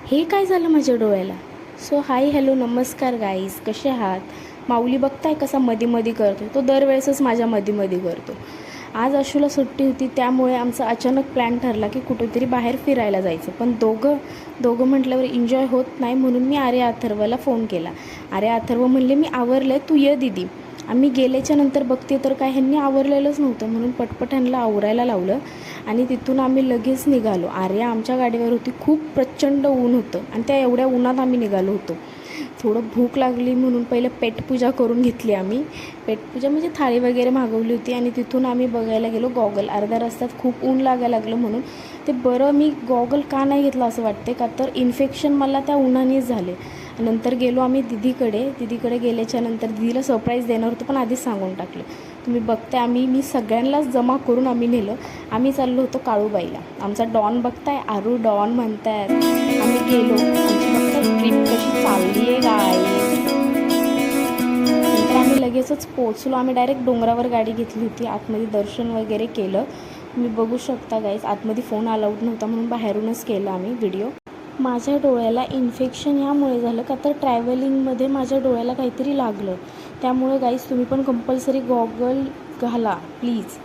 हे काय झालं माझ्या डोळ्याला. सो हाय हॅलो नमस्कार गाईज, कसे आहात. माऊली बघताय कसा मध्ये करतो, तो दरवेळेसच माझ्या मध्ये करतो. आज अशूला सुट्टी होती, त्यामुळे आमचा अचानक प्लॅन ठरला की कुठेतरी बाहेर फिरायला जायचं. पण दोघं म्हटल्यावर एन्जॉय होत नाही, म्हणून मी आर्या अथर्वला फोन केला. आर्या अथर्व म्हणले मी आवरलं, तू ये दीदी. आम्ही गेल्याच्या नंतर बघते तर काय ह्यांनी आवरलेलंच नव्हतं, म्हणून पटपट ह्यांना आवरायला लावलं आणि तिथून आम्ही लगेच निघालो. आर्या आमच्या गाडीवर होती. खूप प्रचंड ऊन होतं आणि त्या एवढ्या उन्हात आम्ही निघालो होतो. थोडं भूक लागली म्हणून पहिलं पेटपूजा करून घेतली आम्ही. पेटपूजा म्हणजे थाळी वगैरे मागवली होती आणि तिथून आम्ही बघायला गेलो गॉगल. अर्ध्या रस्त्यात खूप ऊन लागायला लागलं, म्हणून ते बरं मी गॉगल का नाही घेतला असं वाटते, का तर इन्फेक्शन मला त्या उन्हानेच झाले. नंतर गेलो आम्ही दीदीकडे गेल्याच्या नंतर दीदीला सरप्राईज देणार होतं, पण आधीच सांगून टाकलं. तुम्ही बघताय मी सगळ्यांनाच जमा करून आम्ही नेलं. आम्ही चाललो होतो काळूबाईला. आमचा डॉन बघताय, आरू डॉन म्हणतायत. आम्ही गेलो. आमची बघताय ट्रिप कशी चालली आहे गाईज. नंतर आम्ही लगेचच पोचलो. आम्ही डायरेक्ट डोंगरावर गाडी घेतली होती. आतमध्ये दर्शन वगैरे केलं. तुम्ही बघू शकता गाईज, आतमध्ये फोन अलाउड नव्हता म्हणून बाहेरूनच केला आम्ही व्हिडिओ. माझ्या डोळ्याला इन्फेक्शन यामुळे झालं का तर ट्रॅव्हलिंगमध्ये माझ्या डोळ्याला काहीतरी लागलं. त्यामुळे गाईज तुम्ही पण कंपल्सरी गॉगल घाला प्लीज.